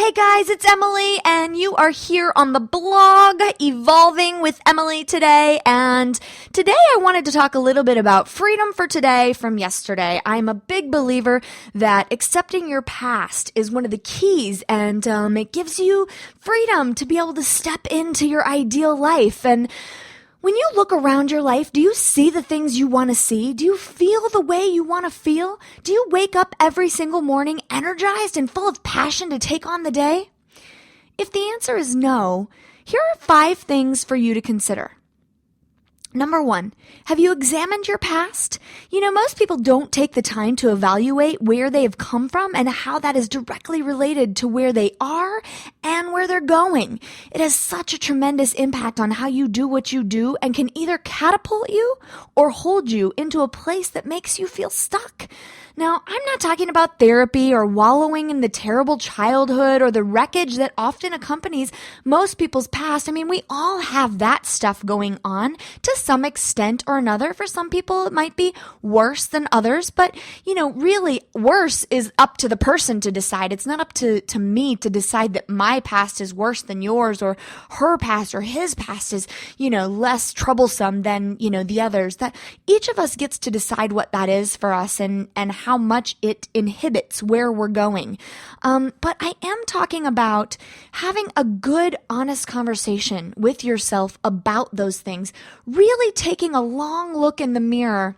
Hey guys, it's Emily, and you are here on the blog Evolving with Emily today. And today I wanted to talk a little bit about freedom for today from yesterday. I'm a big believer that accepting your past is one of the keys, and it gives you freedom to be able to step into your ideal life. And when you look around your life, do you see the things you want to see? Do you feel the way you want to feel? Do you wake up every single morning energized and full of passion to take on the day? If the answer is no, here are 5 things for you to consider. Number 1, have you examined your past? Most people don't take the time to evaluate where they have come from and how that is directly related to where they are and where they're going. It has such a tremendous impact on how you do what you do and can either catapult you or hold you into a place that makes you feel stuck. Now, I'm not talking about therapy or wallowing in the terrible childhood or the wreckage that often accompanies most people's past. We all have that stuff going on to some extent or another. For some people, it might be worse than others, but, really worse is up to the person to decide. It's not up to me to decide that my past is worse than yours or her past or his past is, less troublesome than, the others. That each of us gets to decide what that is for us and how much it inhibits where we're going. But I am talking about having a good, honest conversation with yourself about those things, really taking a long look in the mirror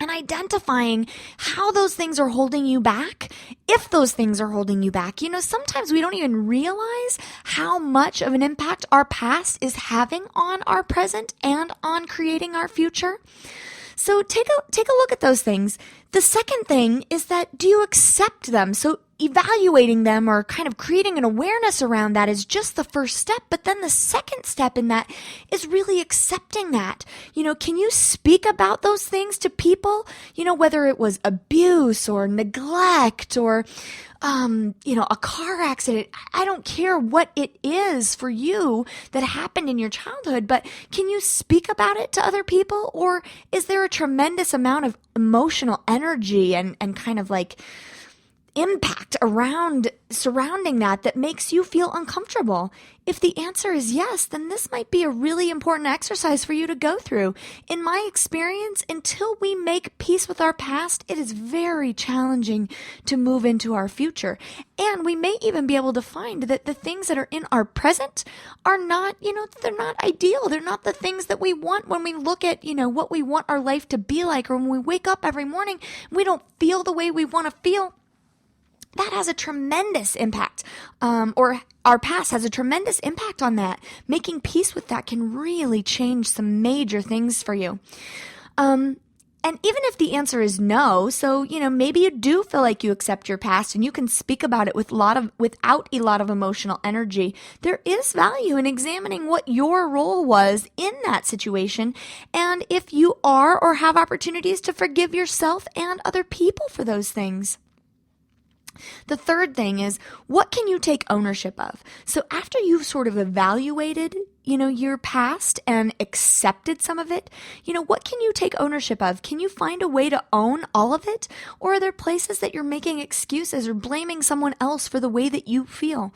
and identifying how those things are holding you back, if those things are holding you back. Sometimes we don't even realize how much of an impact our past is having on our present and on creating our future. So take a look at those things. The second thing is that, do you accept them? So evaluating them or kind of creating an awareness around that is just the first step. But then the second step in that is really accepting that. Can you speak about those things to people? Whether it was abuse or neglect or a car accident. I don't care what it is for you that happened in your childhood, but can you speak about it to other people? Or is there a tremendous amount of emotional energy and kind of like impact surrounding that makes you feel uncomfortable? If the answer is yes, then this might be a really important exercise for you to go through. In my experience, until we make peace with our past, it is very challenging to move into our future. And we may even be able to find that the things that are in our present are not, they're not ideal. They're not the things that we want when we look at, what we want our life to be like, or when we wake up every morning and we don't feel the way we want to feel. That has a tremendous impact, or our past has a tremendous impact on that. Making peace with that can really change some major things for you. And even if the answer is no, so, maybe you do feel like you accept your past and you can speak about it without a lot of emotional energy, there is value in examining what your role was in that situation, and if you are or have opportunities to forgive yourself and other people for those things. The third thing is, what can you take ownership of? So after you've sort of evaluated, your past and accepted some of it, what can you take ownership of? Can you find a way to own all of it? Or are there places that you're making excuses or blaming someone else for the way that you feel?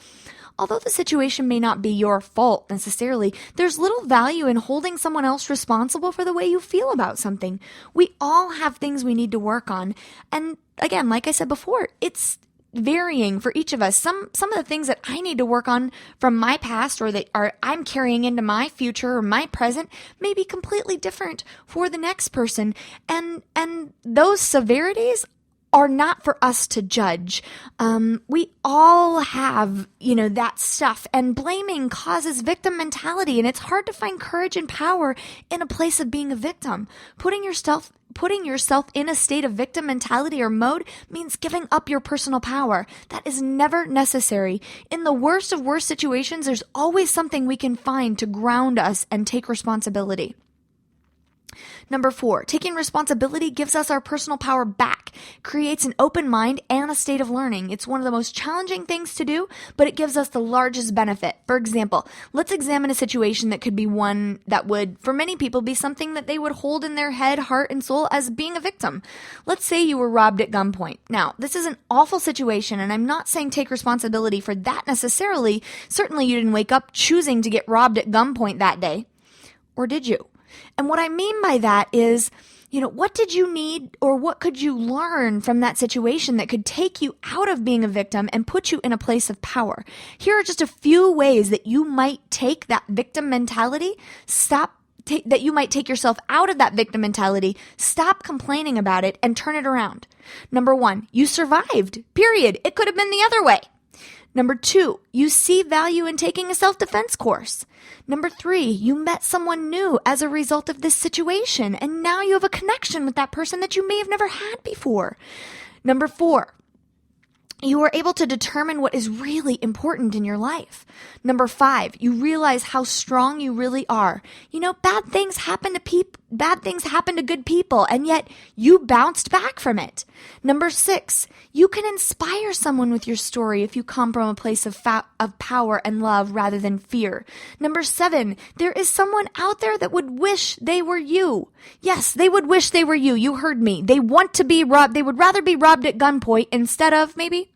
Although the situation may not be your fault necessarily, there's little value in holding someone else responsible for the way you feel about something. We all have things we need to work on. And again, like I said before, it's varying for each of us. Some of the things that I need to work on from my past or that I'm carrying into my future or my present may be completely different for the next person. And those severities are not for us to judge. We all have, that stuff, and blaming causes victim mentality, and it's hard to find courage and power in a place of being a victim. Putting yourself in a state of victim mentality or mode means giving up your personal power. That is never necessary. In the worst of worst situations, there's always something we can find to ground us and take responsibility. Number 4, taking responsibility gives us our personal power back, creates an open mind and a state of learning. It's one of the most challenging things to do, but it gives us the largest benefit. For example, let's examine a situation that could be one that would, for many people, be something that they would hold in their head, heart, and soul as being a victim. Let's say you were robbed at gunpoint. Now, this is an awful situation, and I'm not saying take responsibility for that necessarily. Certainly you didn't wake up choosing to get robbed at gunpoint that day. Or did you? And what I mean by that is, what did you need or what could you learn from that situation that could take you out of being a victim and put you in a place of power? Here are just a few ways that you might take that victim mentality, that you might take yourself out of that victim mentality, stop complaining about it, and turn it around. Number 1, you survived, period. It could have been the other way. Number 2, you see value in taking a self-defense course. Number 3, you met someone new as a result of this situation, and now you have a connection with that person that you may have never had before. Number 4, you are able to determine what is really important in your life. Number 5, you realize how strong you really are. Bad things happen to good people, and yet you bounced back from it. Number 6, you can inspire someone with your story if you come from a place of power and love rather than fear. Number 7, there is someone out there that would wish they were you. Yes, they would wish they were you. You heard me. They want to be robbed. They would rather be robbed at gunpoint instead of maybe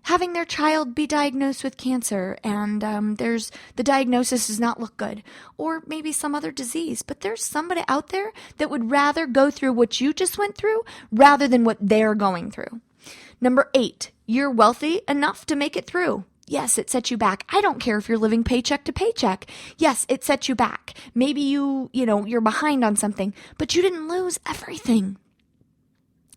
having their child be diagnosed with cancer and the diagnosis does not look good, or maybe some other disease. But there's somebody out there that would rather go through what you just went through rather than what they're going through. Number 8, you're wealthy enough to make it through. Yes, it set you back. I don't care if you're living paycheck to paycheck. Yes, it set you back. Maybe you're behind on something, but you didn't lose everything.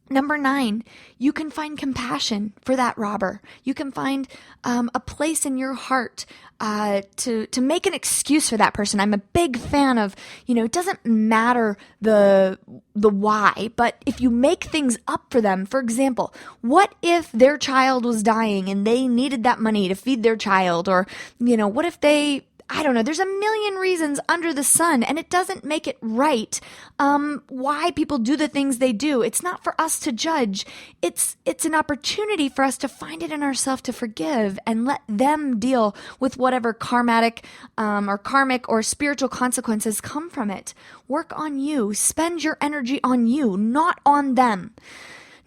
Number 9, you can find compassion for that robber. You can find a place in your heart to make an excuse for that person. I'm a big fan of, it doesn't matter the why, but if you make things up for them. For example, what if their child was dying and they needed that money to feed their child? Or, what if I don't know, there's a million reasons under the sun, and it doesn't make it right why people do the things they do. It's not for us to judge. It's an opportunity for us to find it in ourselves to forgive and let them deal with whatever karmic or spiritual consequences come from it. Work on you. Spend your energy on you, not on them.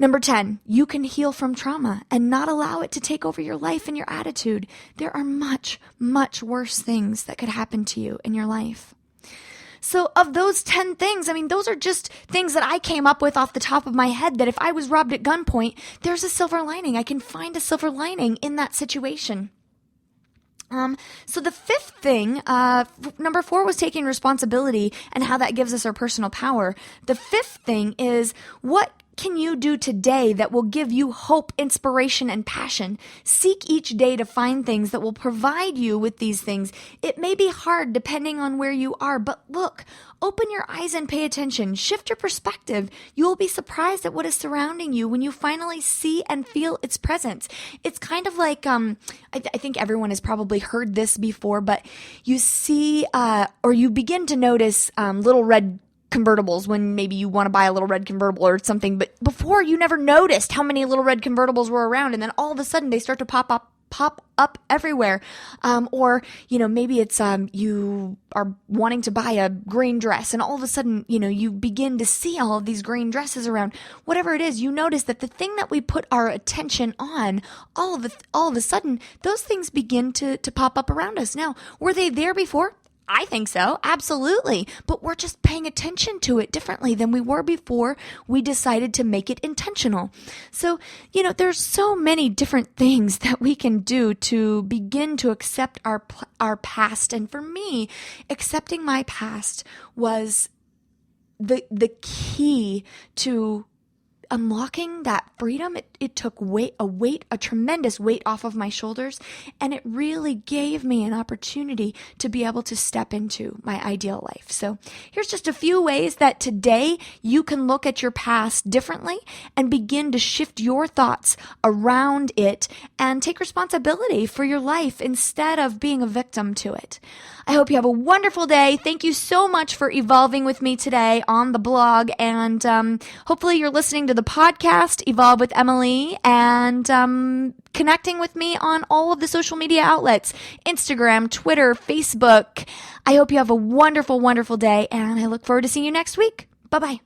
Number 10, you can heal from trauma and not allow it to take over your life and your attitude. There are much, much worse things that could happen to you in your life. So of those 10 things, those are just things that I came up with off the top of my head, that if I was robbed at gunpoint, there's a silver lining. I can find a silver lining in that situation. So the 5th thing, number 4 was taking responsibility and how that gives us our personal power. The 5th thing is, what can you do today that will give you hope, inspiration, and passion? Seek each day to find things that will provide you with these things. It may be hard depending on where you are, but look, open your eyes and pay attention. Shift your perspective. You will be surprised at what is surrounding you when you finally see and feel its presence. It's kind of like, I think everyone has probably heard this before, but you see, or you begin to notice little red convertibles when maybe you want to buy a little red convertible or something, but before you never noticed how many little red convertibles were around, and then all of a sudden they start to pop up everywhere. Or maybe it's you are wanting to buy a green dress, and all of a sudden you begin to see all of these green dresses around. Whatever it is, you notice that the thing that we put our attention on, all of a sudden those things begin to pop up around us. Now, were they there before? I think so, absolutely. But we're just paying attention to it differently than we were before we decided to make it intentional. So, there's so many different things that we can do to begin to accept our past. And for me, accepting my past was the key to unlocking that freedom. It took a tremendous weight off of my shoulders, and it really gave me an opportunity to be able to step into my ideal life. So here's just a few ways that today you can look at your past differently and begin to shift your thoughts around it and take responsibility for your life instead of being a victim to it. I hope you have a wonderful day. Thank you so much for evolving with me today on the blog. And hopefully you're listening to the podcast, Evolve with Emily, and connecting with me on all of the social media outlets, Instagram, Twitter, Facebook. I hope you have a wonderful, wonderful day, and I look forward to seeing you next week. Bye-bye.